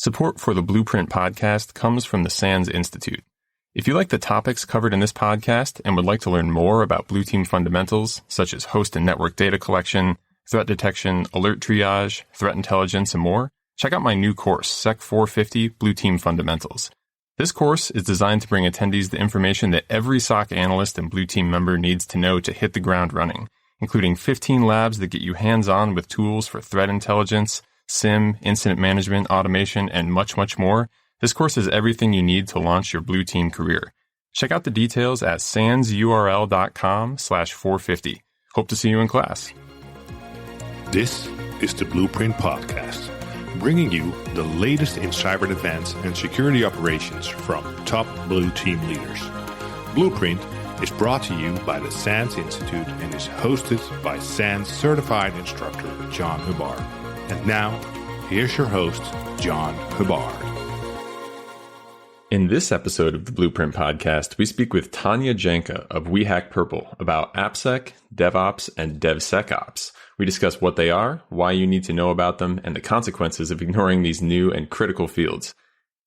Support for the Blueprint podcast comes from the SANS Institute. If you like the topics covered in this podcast and would like to learn more about Blue Team fundamentals, such as host and network data collection, threat detection, alert triage, threat intelligence, and more, check out my new course, Sec 450 Blue Team Fundamentals. This course is designed to bring attendees the information that every SOC analyst and Blue Team member needs to know to hit the ground running, including 15 labs that get you hands-on with tools for threat intelligence, SIM, incident management, automation, and much, much more. This course is everything you need to launch your Blue Team career. Check out the details at sansurl.com/450. Hope to see you in class. This is the Blueprint Podcast, bringing you the latest in cyber defense and security operations from top Blue Team leaders. Blueprint is brought to you by the SANS Institute and is hosted by SANS certified instructor John Hubbard. And now, here's your host, John Hubbard. In this episode of the Blueprint Podcast, we speak with Tanya Janka of We Hack Purple about AppSec, DevOps, and DevSecOps. We discuss what they are, why you need to know about them, and the consequences of ignoring these new and critical fields.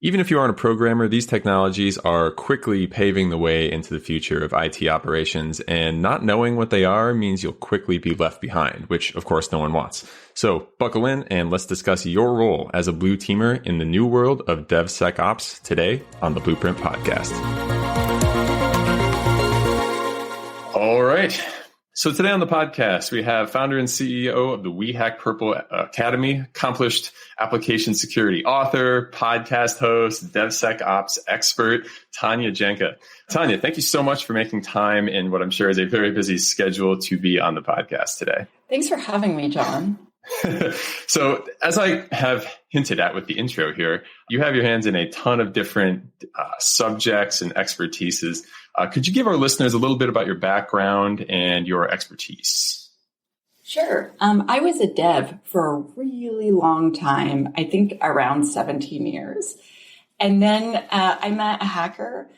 Even if you aren't a programmer, these technologies are quickly paving the way into the future of IT operations, and not knowing what they are means you'll quickly be left behind, which of course no one wants. So buckle in and let's discuss your role as a Blue Teamer in the new world of DevSecOps today on the Blueprint Podcast. All right. So today on the podcast, we have founder and CEO of the We Hack Purple Academy, accomplished application security author, podcast host, DevSecOps expert, Tanya Janka. Tanya, thank you so much for making time in what I'm sure is a very busy schedule to be on the podcast today. Thanks for having me, John. So as I have hinted at with the intro here, you have your hands in a ton of different subjects and expertises. Could you give our listeners a little bit about your background and your expertise? Sure. I was a dev for a really long time, I think around 17 years. And then I met a hacker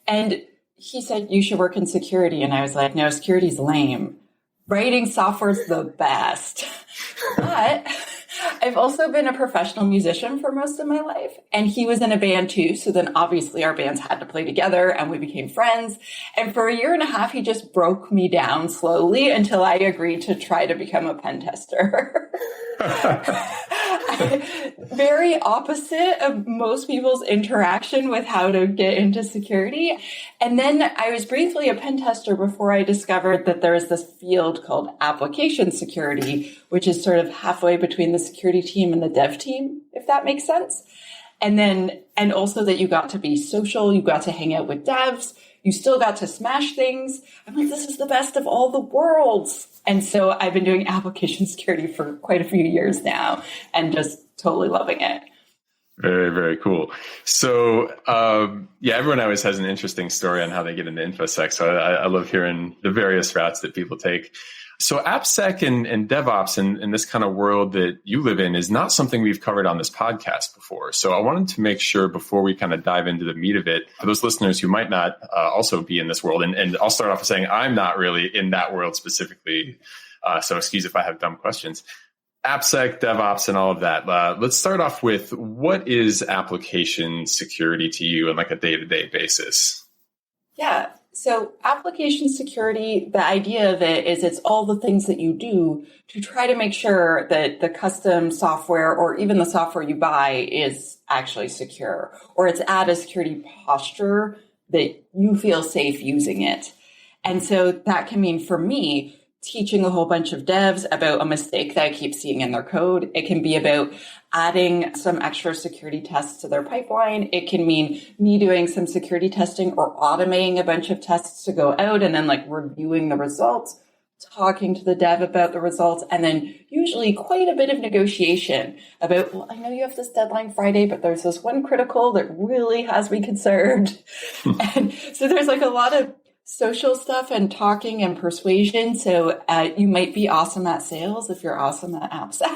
and he said, you should work in security. And I was like, no, security's lame. Writing software is the best. But I've also been a professional musician for most of my life. And he was in a band too. So then obviously our bands had to play together and we became friends. And for a year and a half, he just broke me down slowly until I agreed to try to become a pen tester. Very opposite of most people's interaction with how to get into security. And then I was briefly a pen tester before I discovered that there is this field called application security, which is sort of halfway between the security team and the dev team, if that makes sense. And also that you got to be social, you got to hang out with devs, you still got to smash things. I'm like, this is the best of all the worlds. And so I've been doing application security for quite a few years now and just totally loving it. Very, very cool. So, everyone always has an interesting story on how they get into InfoSec. So I love hearing the various routes that people take. So AppSec and DevOps and this kind of world that you live in is not something we've covered on this podcast before. So I wanted to make sure before we kind of dive into the meat of it, for those listeners who might not also be in this world, and I'll start off with saying I'm not really in that world specifically. So excuse if I have dumb questions. AppSec, DevOps, and all of that. Let's start off with what is application security to you on like a day-to-day basis? Yeah. So application security, the idea of it is it's all the things that you do to try to make sure that the custom software or even the software you buy is actually secure, or it's at a security posture that you feel safe using it. And so that can mean for me, teaching a whole bunch of devs about a mistake that I keep seeing in their code. It can be about adding some extra security tests to their pipeline. It can mean me doing some security testing or automating a bunch of tests to go out and then like reviewing the results, talking to the dev about the results, and then usually quite a bit of negotiation about, well, I know you have this deadline Friday, but there's this one critical that really has me concerned. And so there's like a lot of social stuff and talking and persuasion. So you might be awesome at sales if you're awesome at AppSec.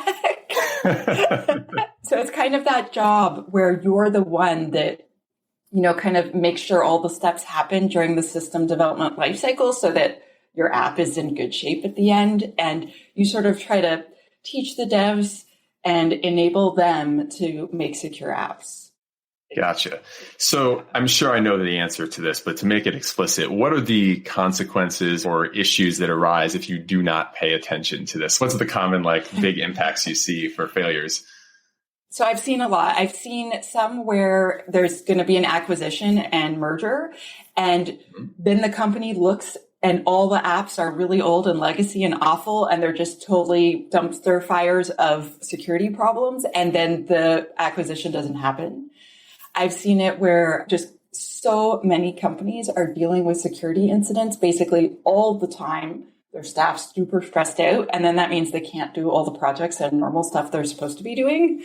So it's kind of that job where you're the one that, you know, kind of makes sure all the steps happen during the system development lifecycle so that your app is in good shape at the end. And you sort of try to teach the devs and enable them to make secure apps. Gotcha. So I'm sure I know the answer to this, but to make it explicit, what are the consequences or issues that arise if you do not pay attention to this? What's the common big impacts you see for failures? So I've seen a lot. I've seen some where there's going to be an acquisition and merger, and then the company looks and all the apps are really old and legacy and awful, and they're just totally dumpster fires of security problems, and then the acquisition doesn't happen. I've seen it where just so many companies are dealing with security incidents basically all the time. Their staff's super stressed out, and then that means they can't do all the projects and normal stuff they're supposed to be doing.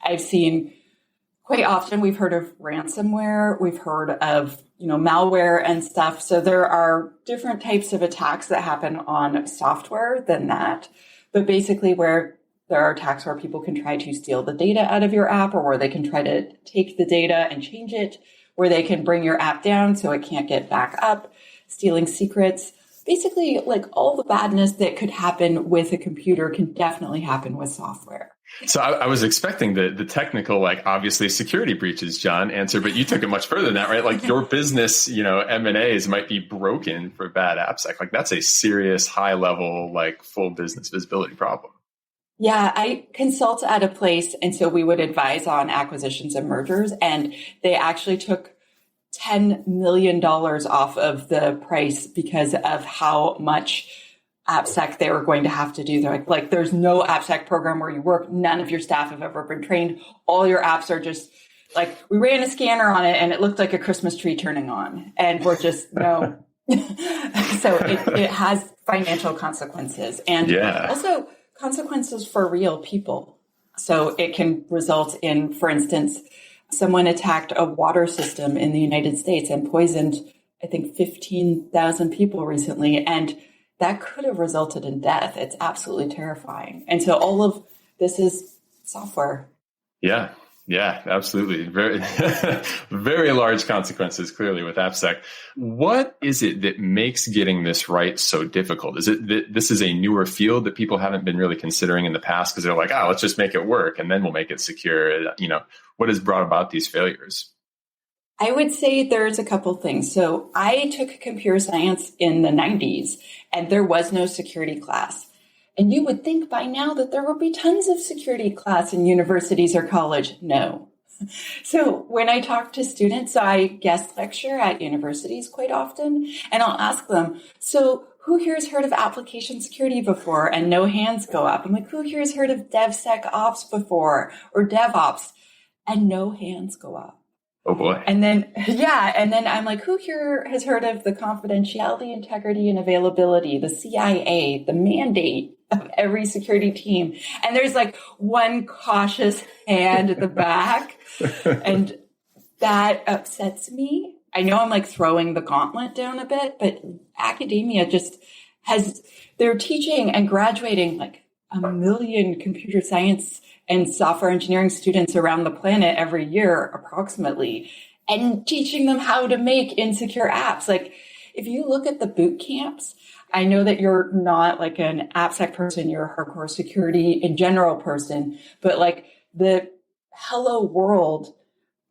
I've seen quite often, we've heard of ransomware, we've heard of malware and stuff. So there are different types of attacks that happen on software than that. But basically where there are attacks where people can try to steal the data out of your app, or where they can try to take the data and change it, where they can bring your app down so it can't get back up, stealing secrets. Basically, all the badness that could happen with a computer can definitely happen with software. So I was expecting the technical, obviously security breaches, John, answer, but you took it much further than that, right? Your business, M&As might be broken for bad AppSec. That's a serious, high level, full business visibility problem. Yeah, I consult at a place, and so we would advise on acquisitions and mergers, and they actually took $10 million off of the price because of how much AppSec they were going to have to do. They're like, there's no AppSec program where you work. None of your staff have ever been trained. All your apps are just we ran a scanner on it and it looked like a Christmas tree turning on. And we're just, no. So it has financial consequences and also consequences for real people. So it can result in, for instance, someone attacked a water system in the United States and poisoned, I think, 15,000 people recently. And that could have resulted in death. It's absolutely terrifying. And so all of this is software. Yeah, absolutely. Very, very large consequences, clearly, with AppSec. What is it that makes getting this right so difficult? Is it that this is a newer field that people haven't been really considering in the past because they're like, let's just make it work and then we'll make it secure? What has brought about these failures? I would say there's a couple things. So I took computer science in the 90s, and there was no security class. And you would think by now that there would be tons of security class in universities or college. No. So when I talk to students, I guest lecture at universities quite often, and I'll ask them, so who here has heard of application security before? And no hands go up. I'm like, who here has heard of DevSecOps before, or DevOps? And no hands go up. Oh boy. And then I'm like, who here has heard of the confidentiality, integrity, and availability, the CIA, the mandate of every security team? And there's one cautious hand at the back. And that upsets me. I know I'm throwing the gauntlet down a bit, but academia just they're teaching and graduating 1 million computer science and software engineering students around the planet every year, approximately, and teaching them how to make insecure apps. If you look at the boot camps, I know that you're not an AppSec person, you're a hardcore security in general person, but the Hello World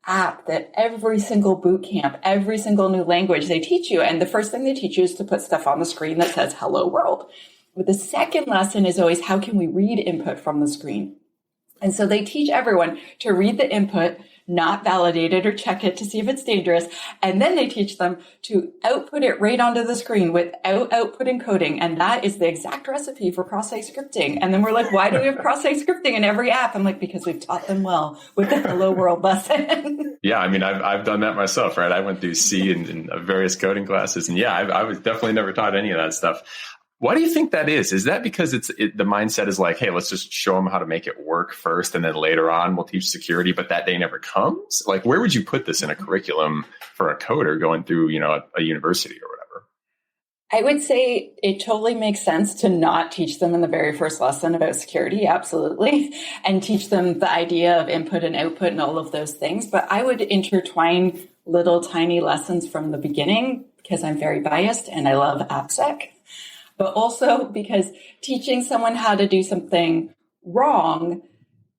app that every single boot camp, every single new language they teach you, and the first thing they teach you is to put stuff on the screen that says Hello World. But the second lesson is always, how can we read input from the screen? And so they teach everyone to read the input, not validate it or check it to see if it's dangerous. And then they teach them to output it right onto the screen without output encoding. And that is the exact recipe for cross-site scripting. And then we're like, why do we have cross-site scripting in every app? I'm like, because we've taught them well with the Hello World lesson. Yeah, I mean, I've done that myself, right? I went through C and various coding classes. And I was definitely never taught any of that stuff. Why do you think that is? Is that because the mindset is hey, let's just show them how to make it work first, and then later on we'll teach security, but that day never comes? Where would you put this in a curriculum for a coder going through, a university or whatever? I would say it totally makes sense to not teach them in the very first lesson about security, absolutely, and teach them the idea of input and output and all of those things. But I would intertwine little tiny lessons from the beginning because I'm very biased and I love AppSec. But also because teaching someone how to do something wrong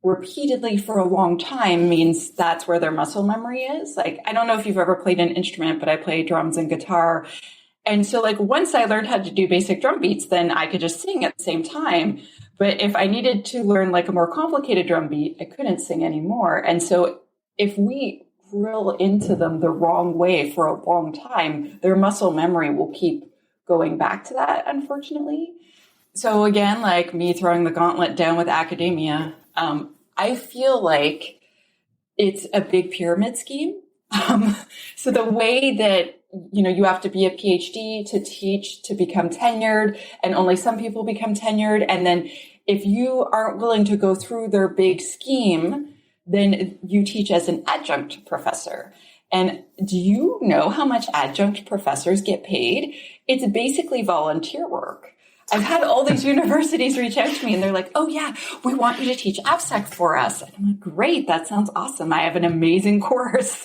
repeatedly for a long time means that's where their muscle memory is. Like, I don't know if you've ever played an instrument, but I play drums and guitar. And so like once I learned how to do basic drum beats, then I could just sing at the same time. But if I needed to learn like a more complicated drum beat, I couldn't sing anymore. And so if we drill into them the wrong way for a long time, their muscle memory will keep going back to that, unfortunately. So again, like me throwing the gauntlet down with academia, I feel like it's a big pyramid scheme. So the way that, you have to be a PhD to teach, to become tenured, and only some people become tenured. And then if you aren't willing to go through their big scheme, then you teach as an adjunct professor. And do you know how much adjunct professors get paid? It's basically volunteer work. I've had all these universities reach out to me and they're like, oh yeah, we want you to teach AppSec for us. And I'm like, great, that sounds awesome. I have an amazing course.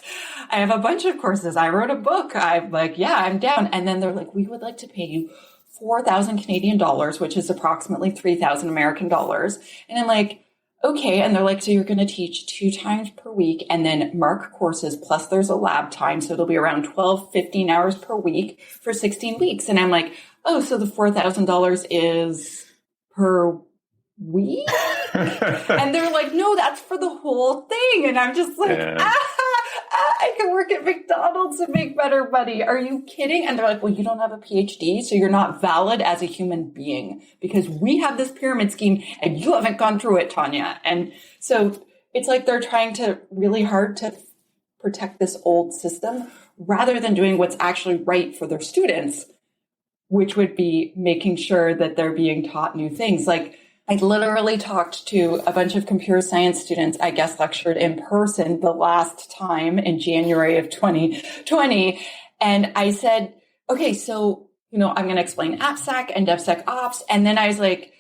I have a bunch of courses. I wrote a book. I'm like, yeah, I'm down. And then they're like, we would like to pay you 4,000 Canadian dollars, which is approximately 3,000 American dollars. And I'm like, okay. And they're like, so you're going to teach 2 times per week and then mark courses. Plus there's a lab time. So it'll be around 12, 15 hours per week for 16 weeks. And I'm like, oh, so the $4,000 is per week? And they're like, no, that's for the whole thing. And I'm just like, I can work at McDonald's and make better money. Are you kidding? And they're like, well, you don't have a PhD, so you're not valid as a human being because we have this pyramid scheme and you haven't gone through it, Tanya. And so it's like they're trying to really hard to protect this old system rather than doing what's actually right for their students, which would be making sure that they're being taught new things. Like I literally talked to a bunch of computer science students. I guest lectured in person the last time in January of 2020. And I said, okay, so, I'm going to explain AppSec and DevSecOps. And then I was like,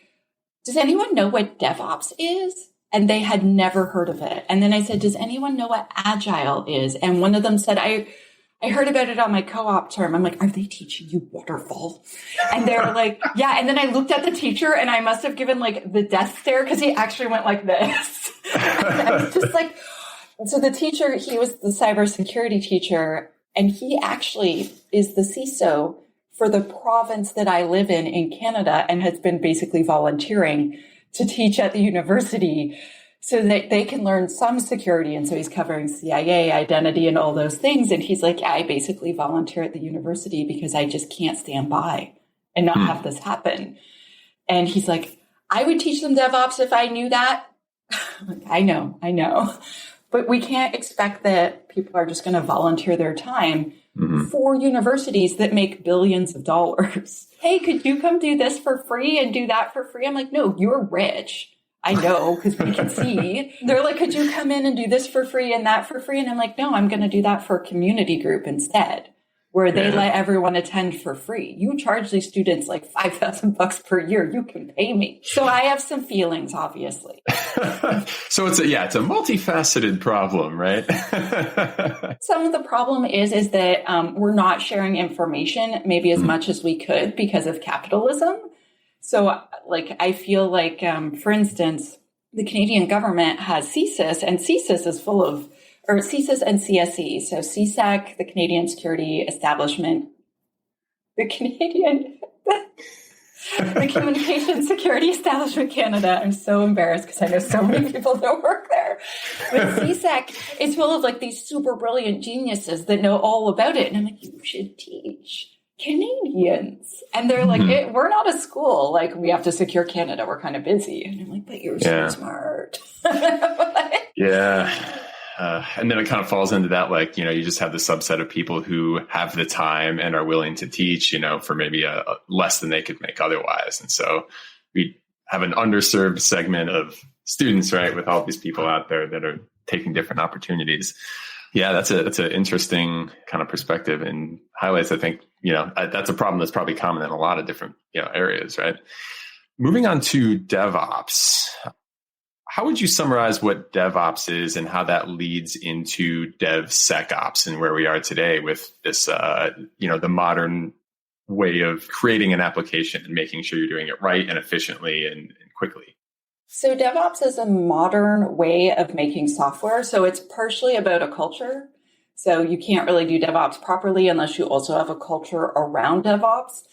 does anyone know what DevOps is? And they had never heard of it. And then I said, does anyone know what Agile is? And one of them said, I heard about it on my co-op term. I'm like, are they teaching you waterfall? And they're like, yeah. And then I looked at the teacher and I must have given like the death stare because he actually went like this. And I was just like, so the teacher, he was the cybersecurity teacher and he actually is the CISO for the province that I live in Canada and has been basically volunteering to teach at the university so that they can learn some security. And so he's covering CIA, identity, and all those things. And he's like, yeah, I basically volunteer at the university because I just can't stand by and not have this happen. And he's like, I would teach them DevOps if I knew that. Like, I know. But we can't expect that people are just going to volunteer their time for universities that make billions of dollars. Hey, could you come do this for free and do that for free? I'm like, no, you're rich. I know, because we can see. They're like, could you come in and do this for free and that for free? And I'm like, no, I'm going to do that for a community group instead, where they let everyone attend for free. You charge these students like $5,000 per year. You can pay me. So I have some feelings, obviously. So it's a multifaceted problem, right? Some of the problem is that we're not sharing information maybe as much as we could because of capitalism. So like, I feel like, for instance, the Canadian government has CSIS and CSIS is full of, or CSIS and CSE. So CSEC, the Canadian Security Establishment, the Communication Security Establishment Canada. I'm so embarrassed because I know so many people that work there. But CSEC is full of like these super brilliant geniuses that know all about it. And I'm like, you should teach Canadians. And they're like, we're not a school. Like, we have to secure Canada. We're kind of busy. And I'm like, but you're so smart. And then it kind of falls into that, like, you just have the subset of people who have the time and are willing to teach, for maybe a less than they could make otherwise. And so we have an underserved segment of students, right, with all these people out there that are taking different opportunities. Yeah, that's an interesting kind of perspective and highlights, I think, that's a problem that's probably common in a lot of different, areas, right? Moving on to DevOps. How would you summarize what DevOps is and how that leads into DevSecOps and where we are today with this, the modern way of creating an application and making sure you're doing it right and efficiently and quickly? So DevOps is a modern way of making software. So it's partially about a culture. So you can't really do DevOps properly unless you also have a culture around DevOps.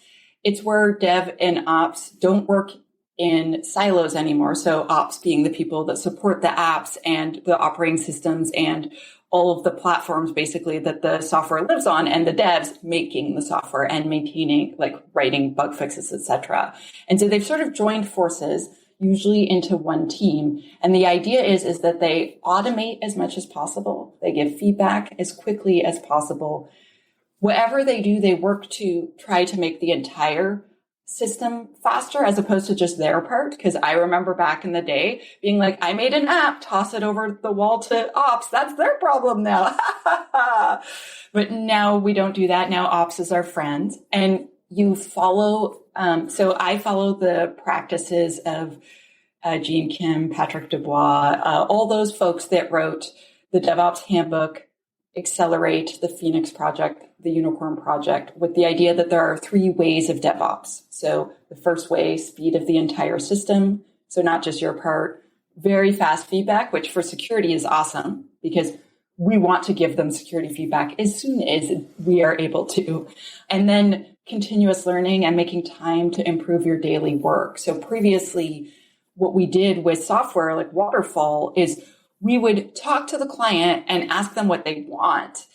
It's where dev and ops don't work in silos anymore. So ops being the people that support the apps and the operating systems and all of the platforms basically that the software lives on, and the devs making the software and maintaining, like writing bug fixes, etc. And so they've sort of joined forces, usually into one team. And the idea is that they automate as much as possible. They give feedback as quickly as possible. Whatever they do, they work to try to make the entire system faster as opposed to just their part. Because I remember back in the day being like, I made an app, toss it over the wall to ops. That's their problem now. But now we don't do that. Now ops is our friend. And you follow, so I follow the practices of Gene Kim, Patrick Dubois, all those folks that wrote the DevOps Handbook, Accelerate, the Phoenix Project, the Unicorn Project, with the idea that there are 3 ways of DevOps. So the first way, speed of the entire system. So not just your part, very fast feedback, which for security is awesome because we want to give them security feedback as soon as we are able to. And then continuous learning and making time to improve your daily work. So previously, what we did with software like Waterfall is we would talk to the client and ask them what they want.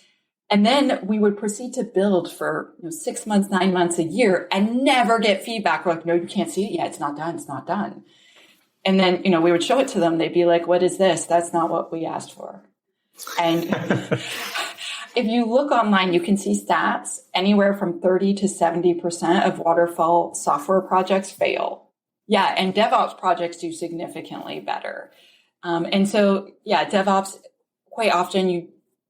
And then we would proceed to build for 6 months, 9 months, a year, and never get feedback. We're like, no, you can't see it yet. It's not done. It's not done. And then, we would show it to them. They'd be like, what is this? That's not what we asked for. And if you look online, you can see stats anywhere from 30 to 70% of waterfall software projects fail. Yeah. And DevOps projects do significantly better. And so, DevOps, quite often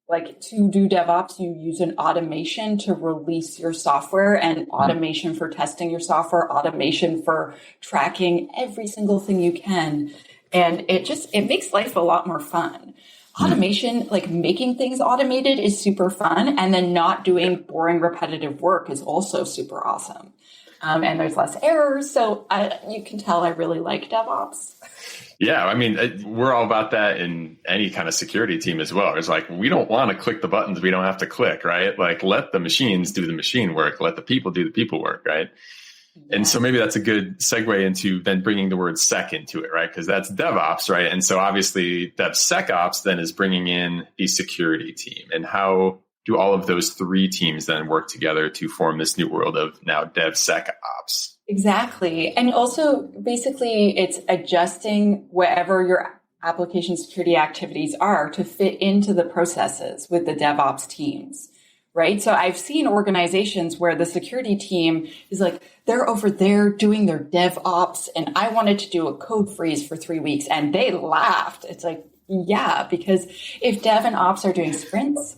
to do DevOps, you use an automation to release your software, and automation for testing your software, automation for tracking every single thing you can. And it makes life a lot more fun. Automation, like making things automated, is super fun. And then not doing boring, repetitive work is also super awesome. And there's less errors. So you can tell I really like DevOps. Yeah, I mean, we're all about that in any kind of security team as well. It's like, we don't want to click the buttons we don't have to click, right? Like, let the machines do the machine work. Let the people do the people work, right? Yeah. And so maybe that's a good segue into then bringing the word sec into it, right? Because that's DevOps, right? And so obviously DevSecOps then is bringing in the security team. And how do all of those 3 teams then work together to form this new world of now DevSecOps? Exactly. And also, basically, it's adjusting whatever your application security activities are to fit into the processes with the DevOps teams, right? So I've seen organizations where the security team is like, they're over there doing their DevOps, and I wanted to do a code freeze for 3 weeks, and they laughed. It's like, yeah, because if Dev and Ops are doing sprints,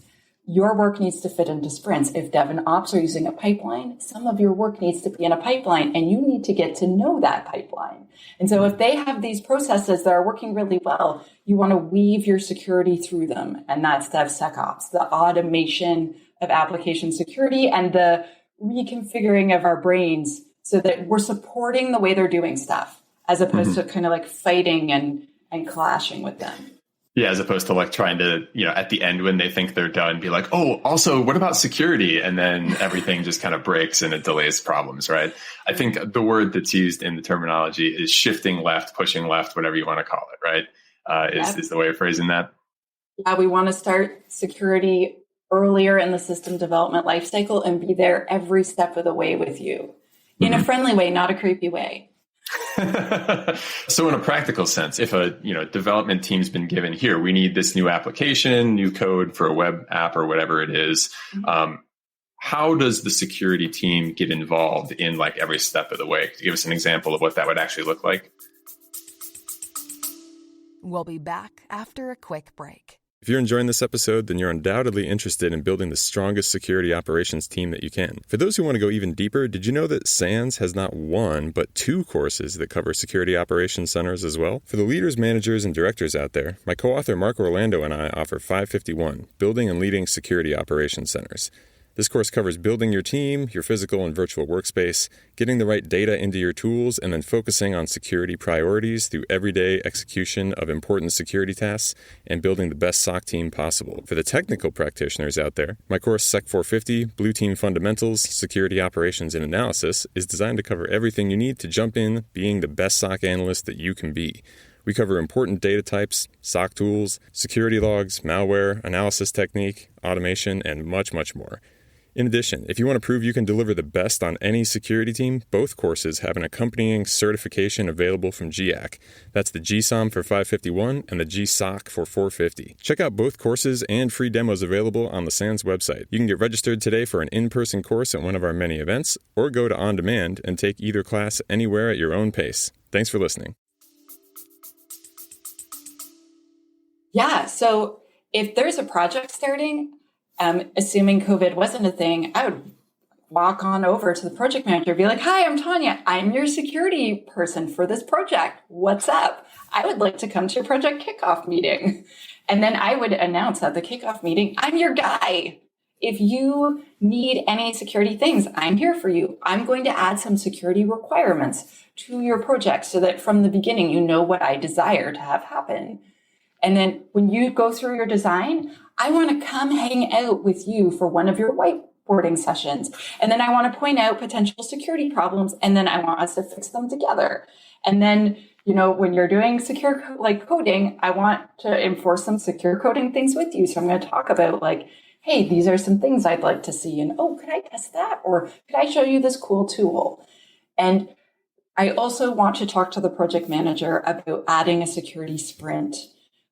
your work needs to fit into sprints. If Dev and Ops are using a pipeline, some of your work needs to be in a pipeline, and you need to get to know that pipeline. And so if they have these processes that are working really well, you want to weave your security through them. And that's DevSecOps, the automation of application security and the reconfiguring of our brains so that we're supporting the way they're doing stuff, as opposed to kind of like fighting and clashing with them. Yeah, as opposed to like trying to, at the end when they think they're done, be like, oh, also, what about security? And then everything just kind of breaks and it delays problems, right? I think the word that's used in the terminology is shifting left, pushing left, whatever you want to call it, right? Is the way of phrasing that? Yeah, we want to start security earlier in the system development lifecycle and be there every step of the way with you in a friendly way, not a creepy way. So in a practical sense, if a development team's been given, here, we need this new application, new code for a web app or whatever it is, how does the security team get involved in like every step of the way? Could you give us an example of what that would actually look like? We'll be back after a quick break. If you're enjoying this episode, then you're undoubtedly interested in building the strongest security operations team that you can. For those who want to go even deeper, did you know that SANS has not 1, but 2 courses that cover security operations centers as well? For the leaders, managers, and directors out there, my co-author Mark Orlando and I offer 551, Building and Leading Security Operations Centers. This course covers building your team, your physical and virtual workspace, getting the right data into your tools, and then focusing on security priorities through everyday execution of important security tasks and building the best SOC team possible. For the technical practitioners out there, my course Sec 450, Blue Team Fundamentals, Security Operations and Analysis is designed to cover everything you need to jump in being the best SOC analyst that you can be. We cover important data types, SOC tools, security logs, malware, analysis technique, automation, and much, much more. In addition, if you want to prove you can deliver the best on any security team, both courses have an accompanying certification available from GIAC. That's the GSOM for 551 and the GSOC for 450. Check out both courses and free demos available on the SANS website. You can get registered today for an in-person course at one of our many events, or go to On Demand and take either class anywhere at your own pace. Thanks for listening. Yeah, so if there's a project starting, assuming COVID wasn't a thing, I would walk on over to the project manager, be like, "Hi, I'm Tanya. I'm your security person for this project. What's up? I would like to come to your project kickoff meeting." And then I would announce at the kickoff meeting, "I'm your guy. If you need any security things, I'm here for you. I'm going to add some security requirements to your project so that from the beginning, you know what I desire to have happen. And then when you go through your design, I want to come hang out with you for one of your whiteboarding sessions. And then I want to point out potential security problems. And then I want us to fix them together. And then, when you're doing secure coding, I want to enforce some secure coding things with you. So I'm going to talk about hey, these are some things I'd like to see. And could I test that? Or could I show you this cool tool?" And I also want to talk to the project manager about adding a security sprint,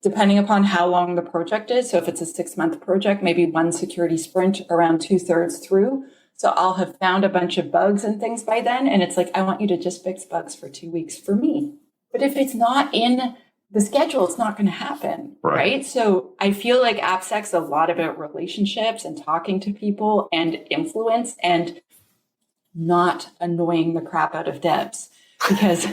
depending upon how long the project is. So if it's a 6-month project, maybe one security sprint around 2/3 through. So I'll have found a bunch of bugs and things by then. And it's I want you to just fix bugs for 2 weeks for me. But if it's not in the schedule, it's not going to happen, right? So I feel like AppSec's a lot about relationships and talking to people and influence and not annoying the crap out of devs. Because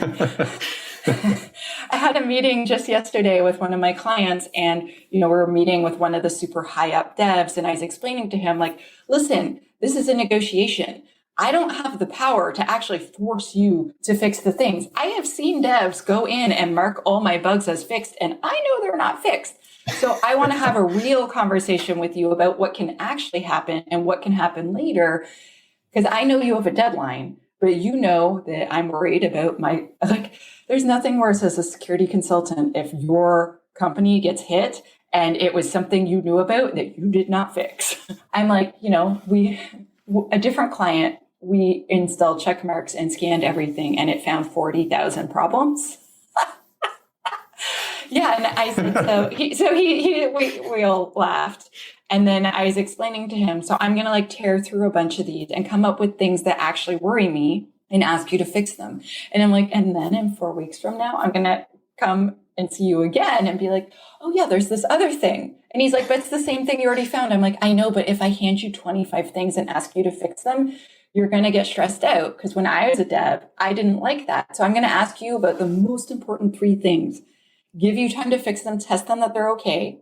I had a meeting just yesterday with one of my clients, and, we're meeting with one of the super high up devs. And I was explaining to him, "Listen, this is a negotiation. I don't have the power to actually force you to fix the things. I have seen devs go in and mark all my bugs as fixed, and I know they're not fixed. So I want to have a real conversation with you about what can actually happen and what can happen later. Because I know you have a deadline, but you know that I'm worried about there's nothing worse as a security consultant if your company gets hit and it was something you knew about that you did not fix." I'm a different client, we installed check marks and scanned everything, and it found 40,000 problems. Yeah, and I said, we all laughed. And then I was explaining to him, so I'm going to tear through a bunch of these and come up with things that actually worry me and ask you to fix them. And I'm and then in 4 weeks from now, I'm going to come and see you again and be "Oh yeah, there's this other thing." And he's "But it's the same thing you already found." I'm "I know, but if I hand you 25 things and ask you to fix them, you're going to get stressed out. Because when I was a dev, I didn't like that. So I'm going to ask you about the most important 3 things, give you time to fix them, test them that they're okay.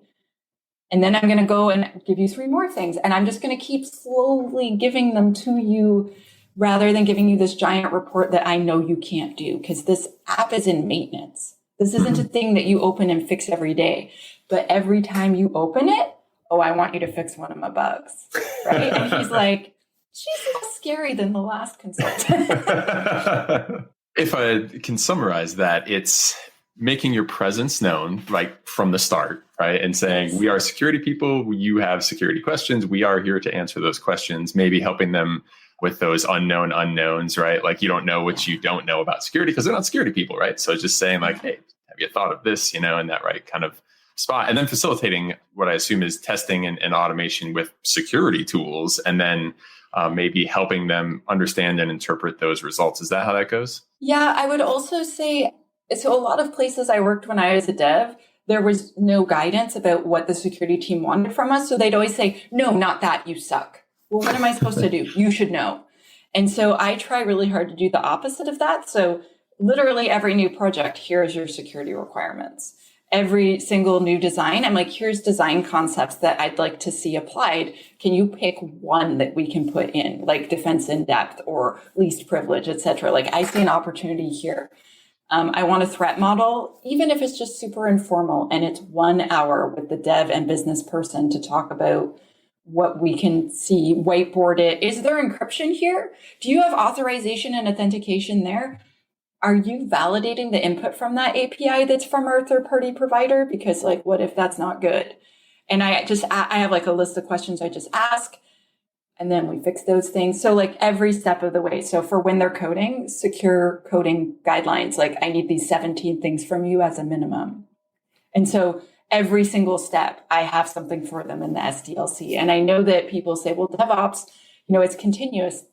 And then I'm going to go and give you 3 more things. And I'm just going to keep slowly giving them to you rather than giving you this giant report that I know you can't do, because this app is in maintenance. This isn't a thing that you open and fix every day. But every time you open it, I want you to fix one of my bugs. Right? And he's "She's less scary than the last consultant." If I can summarize that, it's making your presence known from the start, right? And saying, "We are security people. You have security questions. We are here to answer those questions," maybe helping them with those unknown unknowns, right? You don't know what you don't know about security because they're not security people, right? So just saying "Hey, have you thought of this?" In that right kind of spot. And then facilitating what I assume is testing and automation with security tools, and then maybe helping them understand and interpret those results. Is that how that goes? Yeah, I would also say, so a lot of places I worked when I was a dev, there was no guidance about what the security team wanted from us. So they'd always say, "No, not that, you suck." Well, what am I supposed to do? You should know. And so I try really hard to do the opposite of that. So literally every new project, here's your security requirements. every single new design, I'm like, here's design concepts that I'd like to see applied. Can you pick one that we can put in, like defense in depth or least privilege, et cetera? Like, I see an opportunity here. I want a threat model, even if it's just super informal and it's 1 hour with the dev and business person to talk about what we can see, whiteboard it. Is there encryption here? Do you have authorization and authentication there? Are you validating the input from that API that's from our third-party provider? Because like, what if that's not good? And I have like a list of questions I just ask, and then we fix those things. So like every step of the way. So for when they're coding, secure coding guidelines, like I need these 17 things from you as a minimum. And so every single step, I have something for them in the SDLC. And I know that people say, well, DevOps, it's continuous.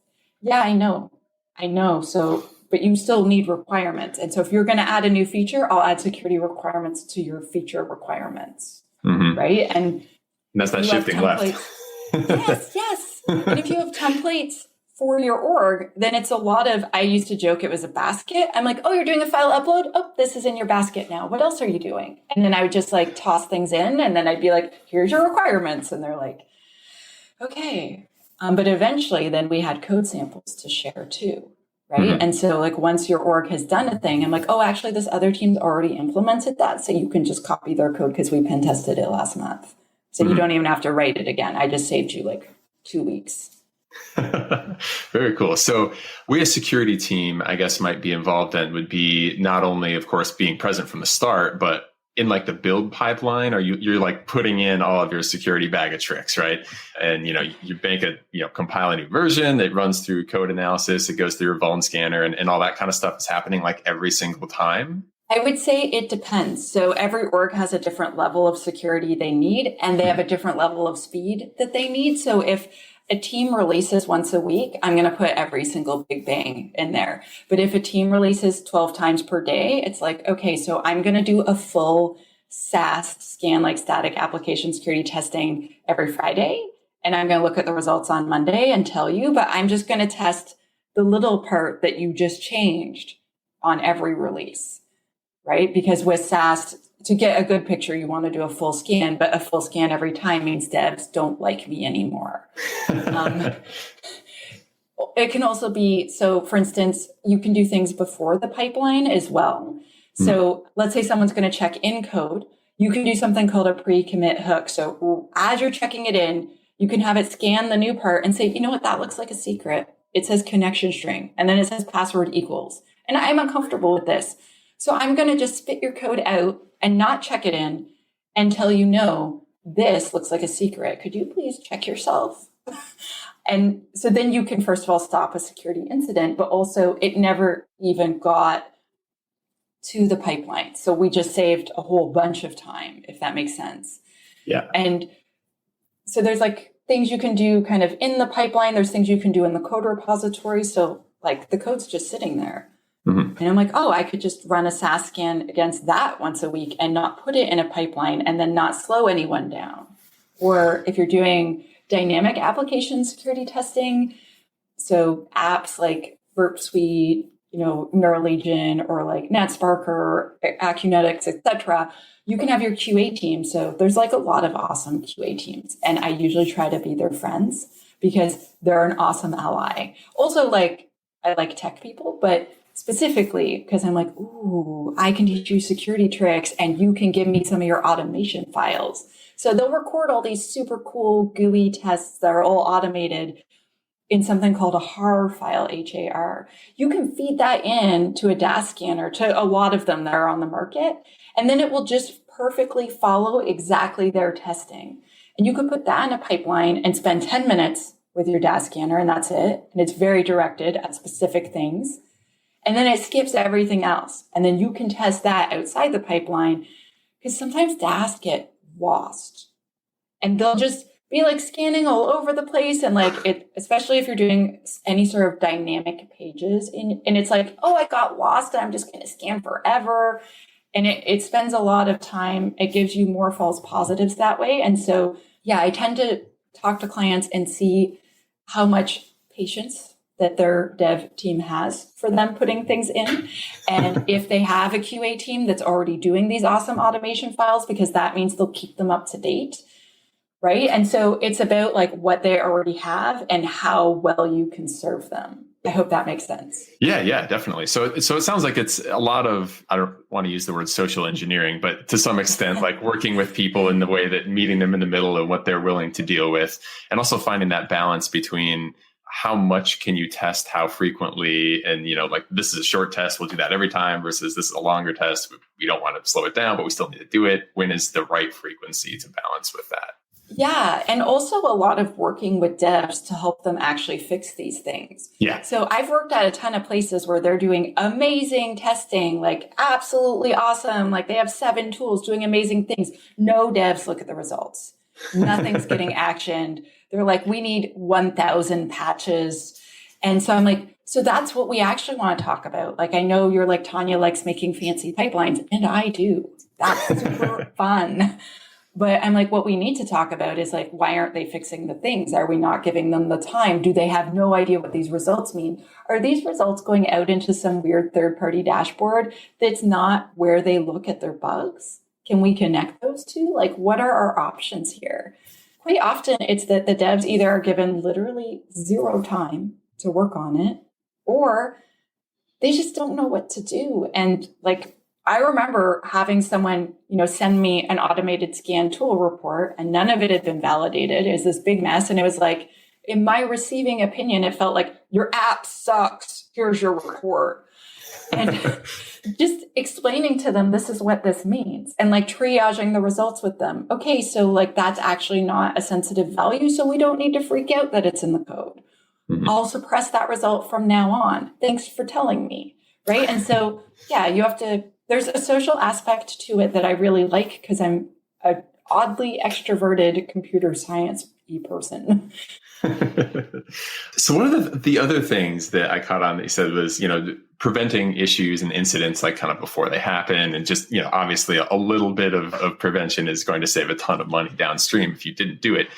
Yeah, I know. So, but you still need requirements. And so if you're going to add a new feature, I'll add security requirements to your feature requirements. Mm-hmm. Right. And that's not shifting left. Yes. And if you have templates for your org, then it's a lot of, I used to joke it was a basket. I'm like, oh, you're doing a file upload? Oh, this is in your basket now. What else are you doing? And then I would just like toss things in, and then I'd be like, here's your requirements. And they're like, okay. But eventually then we had code samples to share too. Right. Mm-hmm. And so like once your org has done a thing, I'm like, oh, actually this other team's already implemented that. So you can just copy their code because we pen tested it last month. So you don't even have to write it again. I just saved you like 2 weeks. Very cool. So we as security team, I guess, might be involved in would be not only, of course, being present from the start, but in like the build pipeline, or you're like putting in all of your security bag of tricks, right? And, you compile a new version that runs through code analysis, it goes through your vuln scanner and all that kind of stuff is happening like every single time. I would say it depends. So every org has a different level of security they need, and they have a different level of speed that they need. So if a team releases once a week, I'm going to put every single big bang in there. But if a team releases 12 times per day, it's like, okay, so I'm going to do a full SAST scan, like static application security testing every Friday. And I'm going to look at the results on Monday and tell you, but I'm just going to test the little part that you just changed on every release. Right? Because with SAST, to get a good picture, you want to do a full scan, but a full scan every time means devs don't like me anymore. It can also be, so for instance, you can do things before the pipeline as well. So let's say someone's going to check in code. You can do something called a pre-commit hook. So as you're checking it in, you can have it scan the new part and say, you know what, that looks like a secret. It says connection string, and then it says password equals. And I'm uncomfortable with this. So I'm going to just spit your code out and not check it in until you know this looks like a secret. Could you please check yourself? And so then you can, first of all, stop a security incident, but also it never even got to the pipeline. So we just saved a whole bunch of time, if that makes sense. Yeah. And so there's like things you can do kind of in the pipeline. There's things you can do in the code repository. So like the code's just sitting there. Mm-hmm. And I'm like, oh, I could just run a SAST scan against that once a week and not put it in a pipeline and then not slow anyone down. Or if you're doing dynamic application security testing, so apps like Burp Suite, Neuralegion, or like NetSpark or Acunetics, etc., you can have your QA team. So there's like a lot of awesome QA teams. And I usually try to be their friends because they're an awesome ally. Also, like, I like tech people, but specifically because I'm like, ooh, I can teach you security tricks and you can give me some of your automation files. So they'll record all these super cool GUI tests that are all automated in something called a HAR file, HAR. You can feed that in to a DAS scanner, to a lot of them that are on the market, and then it will just perfectly follow exactly their testing. And you could put that in a pipeline and spend 10 minutes with your DAS scanner, and that's it. And it's very directed at specific things. And then it skips everything else. And then you can test that outside the pipeline, because sometimes DAS get lost and they'll just be like scanning all over the place. And like it, especially if you're doing any sort of dynamic pages and it's like, oh, I got lost and I'm just going to scan forever. And it spends a lot of time. It gives you more false positives that way. And so, yeah, I tend to talk to clients and see how much patience that their dev team has for them putting things in. And if they have a QA team that's already doing these awesome automation files, because that means they'll keep them up to date, right? And so it's about like what they already have and how well you can serve them. I hope that makes sense. Yeah, definitely. So it sounds like it's a lot of, I don't want to use the word social engineering, but to some extent, like working with people in the way that meeting them in the middle and what they're willing to deal with, and also finding that balance between how much can you test, how frequently, and, like this is a short test, we'll do that every time versus this is a longer test. We don't want to slow it down, but we still need to do it. When is the right frequency to balance with that? Yeah. And also a lot of working with devs to help them actually fix these things. Yeah. So I've worked at a ton of places where they're doing amazing testing, like absolutely awesome. Like they have 7 tools doing amazing things. No devs look at the results. Nothing's getting actioned. They're like, we need 1,000 patches. And so I'm like, so that's what we actually want to talk about. Like, I know you're like, Tanya likes making fancy pipelines, and I do. That's super fun. But I'm like, what we need to talk about is like, why aren't they fixing the things? Are we not giving them the time? Do they have no idea what these results mean? Are these results going out into some weird third-party dashboard that's not where they look at their bugs? Can we connect those two? Like, what are our options here? Quite often, it's that the devs either are given literally 0 time to work on it, or they just don't know what to do. And like, I remember having someone, send me an automated scan tool report, and none of it had been validated. It was this big mess. And it was like, in my receiving opinion, it felt like your app sucks. Here's your report. And just explaining to them, this is what this means, and like triaging the results with them. Okay, so like that's actually not a sensitive value. So we don't need to freak out that it's in the code. Mm-hmm. I'll suppress that result from now on. Thanks for telling me. Right. And so, yeah, there's a social aspect to it that I really like because I'm an oddly extroverted computer science-y person. So one of the other things that I caught on that you said was, preventing issues and incidents like kind of before they happen. And just, obviously a little bit of prevention is going to save a ton of money downstream if you didn't do it.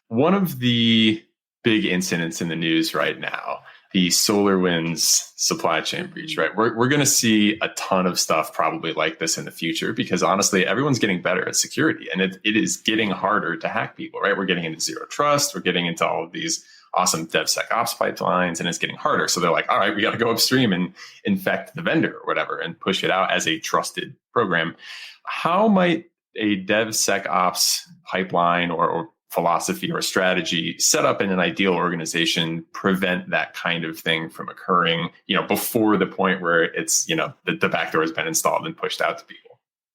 One of the big incidents in the news right now, the SolarWinds supply chain breach, right? We're going to see a ton of stuff probably like this in the future because honestly, everyone's getting better at security and it is getting harder to hack people, right? We're getting into zero trust. We're getting into all of these awesome DevSecOps pipelines and it's getting harder. So they're like, all right, we got to go upstream and infect the vendor or whatever and push it out as a trusted program. How might a DevSecOps pipeline or philosophy or strategy set up in an ideal organization prevent that kind of thing from occurring, before the point where it's, the backdoor has been installed and pushed out to people?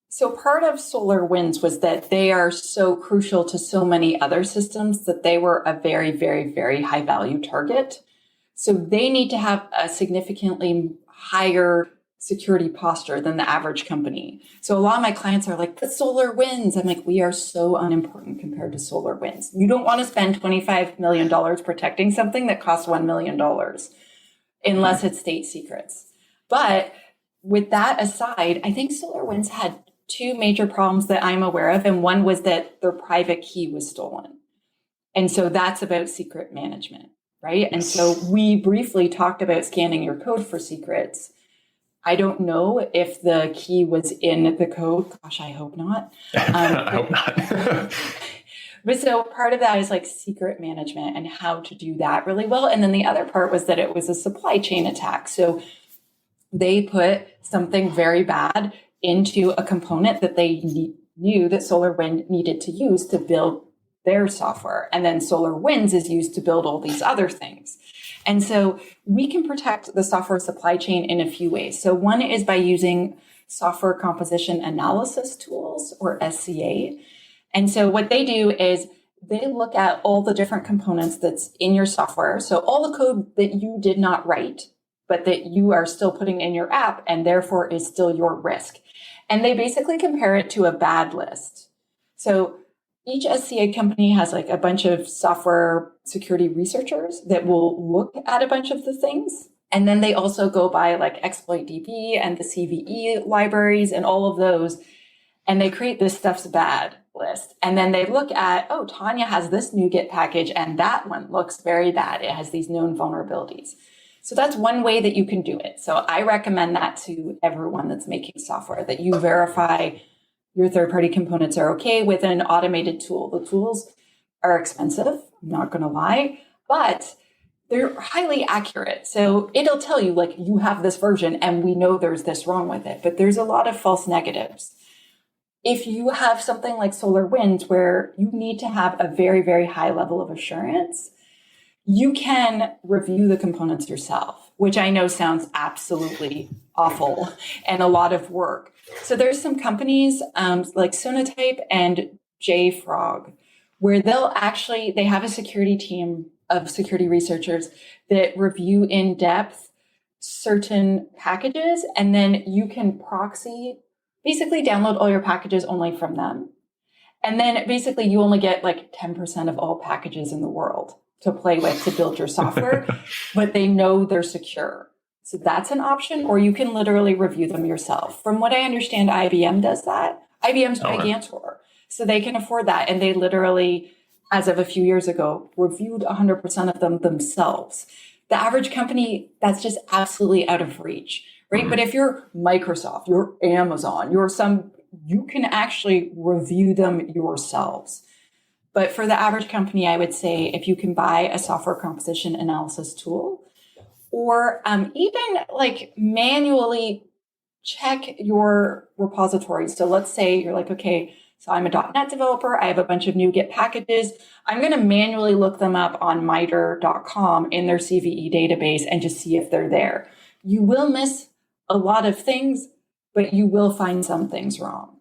So part of SolarWinds was that they are so crucial to so many other systems that they were a very, very, very high value target. So they need to have a significantly higher security posture than the average company. So a lot of my clients are like, but SolarWinds. I'm like, we are so unimportant compared to SolarWinds. You don't want to spend $25 million protecting something that costs $1 million unless it's state secrets. But with that aside, I think SolarWinds had 2 major problems that I'm aware of. And one was that their private key was stolen. And so that's about secret management, right? And so we briefly talked about scanning your code for secrets. I don't know if the key was in the code. Gosh, I hope not. I hope not. But so part of that is like secret management and how to do that really well. And then the other part was that it was a supply chain attack. So they put something very bad into a component that they knew that SolarWinds needed to use to build their software. And then SolarWinds is used to build all these other things. And so we can protect the software supply chain in a few ways. So one is by using software composition analysis tools, or SCA. And so what they do is they look at all the different components that's in your software. So all the code that you did not write, but that you are still putting in your app and therefore is still your risk. And they basically compare it to a bad list. So each SCA company has like a bunch of software security researchers that will look at a bunch of the things. And then they also go by like ExploitDB and the CVE libraries and all of those. And they create this stuff's bad. list. And then they look at, oh, Tanya has this NuGet package and that one looks very bad. It has these known vulnerabilities. So that's one way that you can do it. So I recommend that to everyone that's making software, that you verify your third-party components are okay with an automated tool. The tools are expensive, I'm not going to lie, but they're highly accurate. So it'll tell you, like, you have this version and we know there's this wrong with it, but there's a lot of false negatives. If you have something like SolarWinds where you need to have a very, very high level of assurance, you can review the components yourself, which I know sounds absolutely awful and a lot of work. So there's some companies like Sonatype and JFrog where they have a security team of security researchers that review in depth certain packages, and then you can proxy, basically download all your packages only from them. And then basically you only get like 10% of all packages in the world to play with to build your software, but they know they're secure. So that's an option, or you can literally review them yourself. From what I understand, IBM does that. IBM's gigantor, so they can afford that. And they literally, as of a few years ago, reviewed 100% of them themselves. The average company, that's just absolutely out of reach, right? But if you're Microsoft, you're Amazon, you can actually review them yourselves. But for the average company, I would say if you can buy a software composition analysis tool, or even like manually check your repository. So let's say you're like, okay, so I'm a .NET developer. I have a bunch of NuGet packages. I'm going to manually look them up on MITRE.com in their CVE database and just see if they're there. You will miss a lot of things, but you will find some things wrong.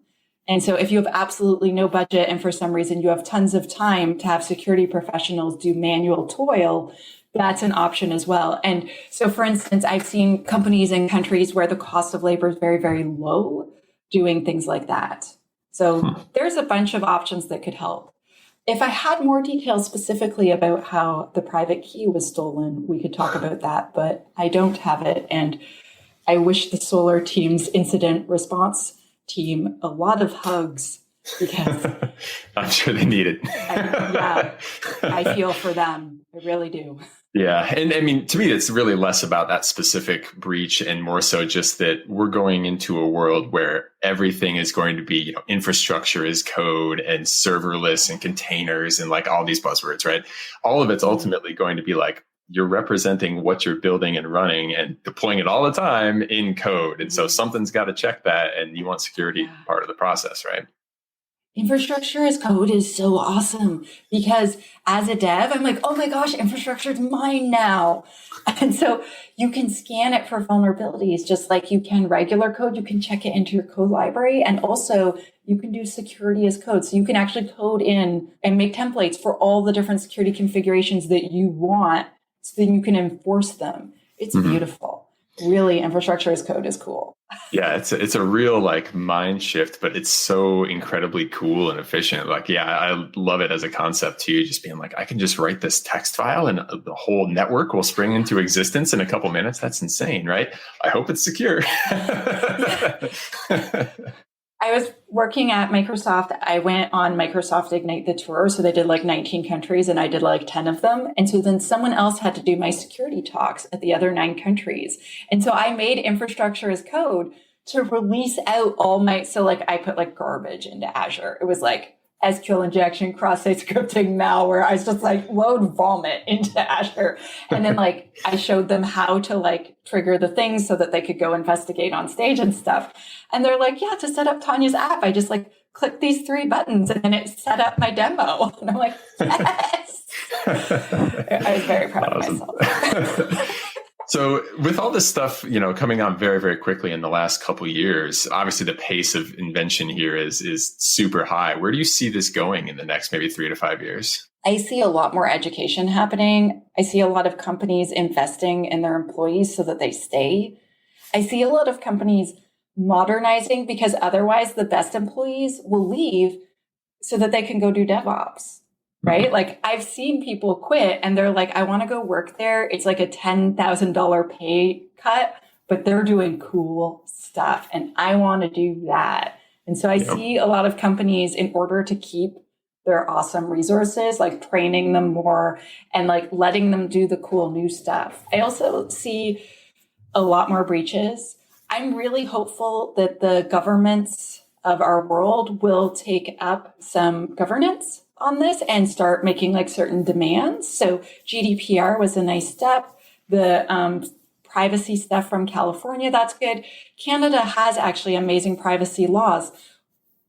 And so if you have absolutely no budget and for some reason you have tons of time to have security professionals do manual toil, that's an option as well. And so, for instance, I've seen companies in countries where the cost of labor is very, very low doing things like that. So there's a bunch of options that could help. If I had more details specifically about how the private key was stolen, we could talk about that, but I don't have it. And I wish the Solar team's incident response team a lot of hugs, because I'm sure they need it. I feel for them. I really do. Yeah. And I mean, to me, it's really less about that specific breach and more so just that we're going into a world where everything is going to be, infrastructure as code and serverless and containers and like all these buzzwords, right? All of it's ultimately going to be like, you're representing what you're building and running and deploying it all the time in code. And so something's got to check that, and you want security part of the process, right? Infrastructure as code is so awesome, because as a dev, I'm like, oh my gosh, infrastructure is mine now. And so you can scan it for vulnerabilities, just like you can regular code. You can check it into your code library. And also you can do security as code. So you can actually code in and make templates for all the different security configurations that you want, so then you can enforce them. It's beautiful. Really, infrastructure as code is cool. Yeah, it's a real like mind shift, but it's so incredibly cool and efficient. Like, yeah, I love it as a concept too. Just being like, I can just write this text file and the whole network will spring into existence in a couple minutes. That's insane, right? I hope it's secure. I was working at Microsoft. I went on Microsoft Ignite the tour. So they did like 19 countries and I did like 10 of them. And so then someone else had to do my security talks at the other 9 countries. And so I made infrastructure as code to release out so like I put like garbage into Azure. It was like SQL injection, cross-site scripting, malware. I was just like load vomit into Azure. And then like I showed them how to like trigger the things so that they could go investigate on stage and stuff. And they're like, yeah, to set up Tanya's app, I just like click these 3 buttons and then it set up my demo. And I'm like, yes. I was very proud of myself. So with all this stuff, coming on very, very quickly in the last couple of years, obviously the pace of invention here is super high. Where do you see this going in the next maybe 3 to 5 years? I see a lot more education happening. I see a lot of companies investing in their employees so that they stay. I see a lot of companies modernizing, because otherwise the best employees will leave so that they can go do DevOps. Right? Like I've seen people quit and they're like, I want to go work there. It's like a $10,000 pay cut, but they're doing cool stuff and I want to do that. And so I see a lot of companies, in order to keep their awesome resources, like training them more and like letting them do the cool new stuff. I also see a lot more breaches. I'm really hopeful that the governments of our world will take up some governance on this and start making like certain demands. So GDPR was a nice step. The privacy stuff from California, that's good. Canada has actually amazing privacy laws.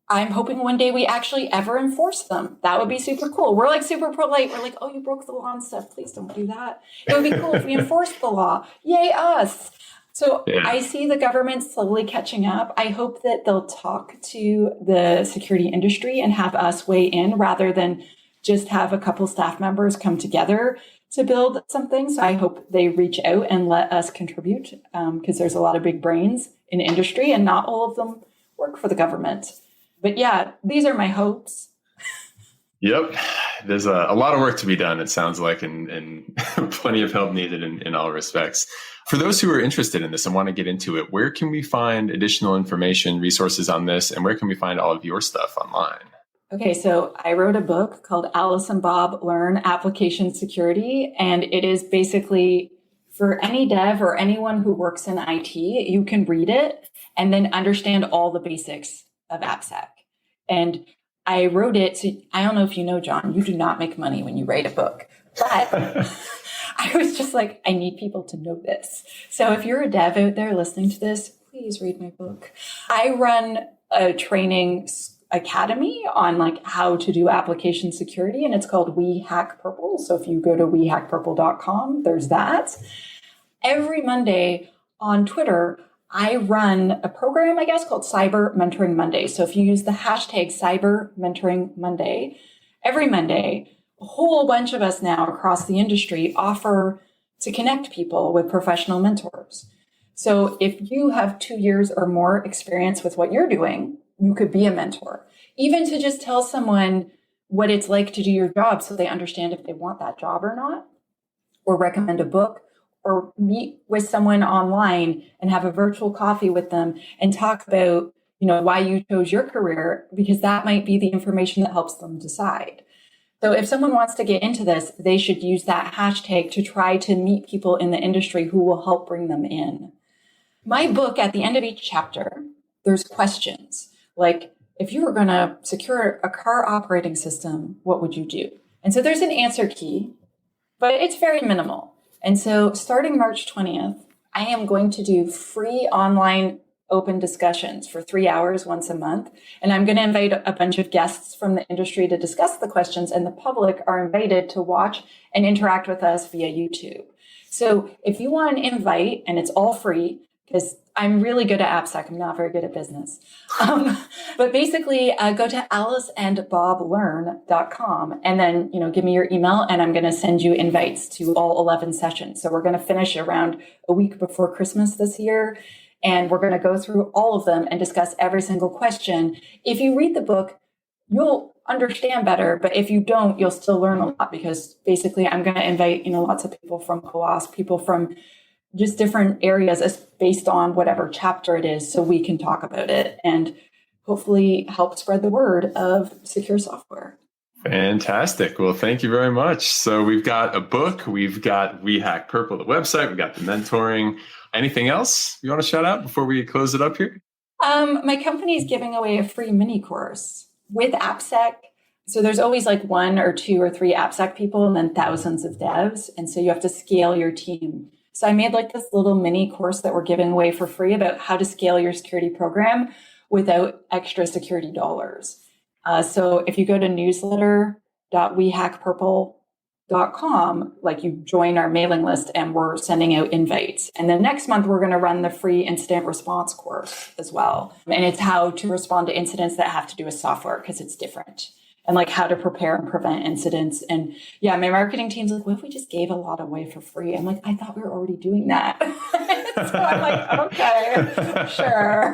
I'm hoping one day we actually ever enforce them. That would be super cool. We're like super polite. We're like, oh, you broke the law and stuff. Please don't do that. It would be cool if we enforced the law. Yay, us. So I see the government slowly catching up. I hope that they'll talk to the security industry and have us weigh in rather than just have a couple staff members come together to build something. So I hope they reach out and let us contribute because there's a lot of big brains in industry and not all of them work for the government. But yeah, these are my hopes. Yep. There's a lot of work to be done, it sounds like, and plenty of help needed in all respects. For those who are interested in this and want to get into it, where can we find additional information, resources on this, and where can we find all of your stuff online? Okay, so I wrote a book called Alice and Bob Learn Application Security, and it is basically for any dev or anyone who works in IT, you can read it and then understand all the basics of AppSec. And I wrote it, so I don't know if you know, John, you do not make money when you write a book, but I was just like, I need people to know this. So if you're a dev out there listening to this, please read my book. I run a training academy on like how to do application security, and it's called We Hack Purple. So if you go to wehackpurple.com, there's that. Every Monday on Twitter, I run a program, I guess, called Cyber Mentoring Monday. So if you use the hashtag Cyber Mentoring Monday, every Monday, a whole bunch of us now across the industry offer to connect people with professional mentors. So if you have 2 years or more experience with what you're doing, you could be a mentor. Even to just tell someone what it's like to do your job so they understand if they want that job or not, or recommend a book, or meet with someone online and have a virtual coffee with them and talk about, why you chose your career, because that might be the information that helps them decide. So if someone wants to get into this, they should use that hashtag to try to meet people in the industry who will help bring them in. My book, at the end of each chapter, there's questions like, if you were going to secure a car operating system, what would you do? And so there's an answer key, but it's very minimal. And so starting March 20th, I am going to do free online open discussions for 3 hours once a month. And I'm going to invite a bunch of guests from the industry to discuss the questions, and the public are invited to watch and interact with us via YouTube. So if you want an invite, and it's all free, because I'm really good at AppSec, I'm not very good at business. But basically, go to aliceandboblearn.com and then, give me your email, and I'm going to send you invites to all 11 sessions. So we're going to finish around a week before Christmas this year, and we're going to go through all of them and discuss every single question. If you read the book, you'll understand better, but if you don't, you'll still learn a lot, because basically I'm going to invite, lots of people from OWASP, people from just different areas based on whatever chapter it is, so we can talk about it and hopefully help spread the word of secure software. Fantastic. Well, thank you very much. So we've got a book, we've got We Hack Purple, the website, we've got the mentoring. Anything else you want to shout out before we close it up here? My company is giving away a free mini course with AppSec. So there's always like 1 or 2 or 3 AppSec people and then thousands of devs. And so you have to scale your team. So I made like this little mini course that we're giving away for free about how to scale your security program without extra security dollars. So if you go to newsletter.wehackpurple.com, like you join our mailing list, and we're sending out invites. And then next month, we're going to run the free incident response course as well. And it's how to respond to incidents that have to do with software, because it's different. And like how to prepare and prevent incidents. And yeah, my marketing team's like, what if we just gave a lot away for free? I'm like, I thought we were already doing that. So I'm like, okay, sure.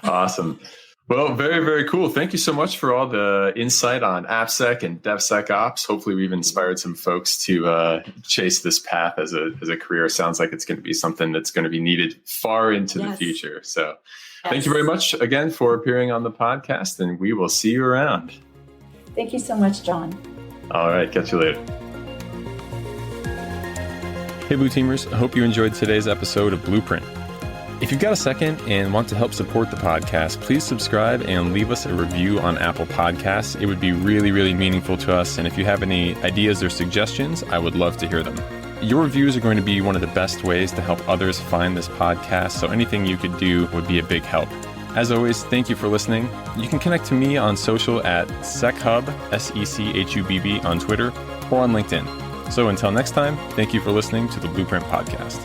Awesome. Well, very, very cool. Thank you so much for all the insight on AppSec and DevSecOps. Hopefully we've inspired some folks to chase this path as a career. Sounds like it's going to be something that's going to be needed far into the future. So thank you very much again for appearing on the podcast, and we will see you around. Thank you so much, John. All right. Catch you later. Hey, Blue Teamers. I hope you enjoyed today's episode of Blueprint. If you've got a second and want to help support the podcast, please subscribe and leave us a review on Apple Podcasts. It would be really, really meaningful to us. And if you have any ideas or suggestions, I would love to hear them. Your reviews are going to be one of the best ways to help others find this podcast. So anything you could do would be a big help. As always, thank you for listening. You can connect to me on social at SecHub, SecHubb on Twitter or on LinkedIn. So until next time, thank you for listening to the Blueprint Podcast.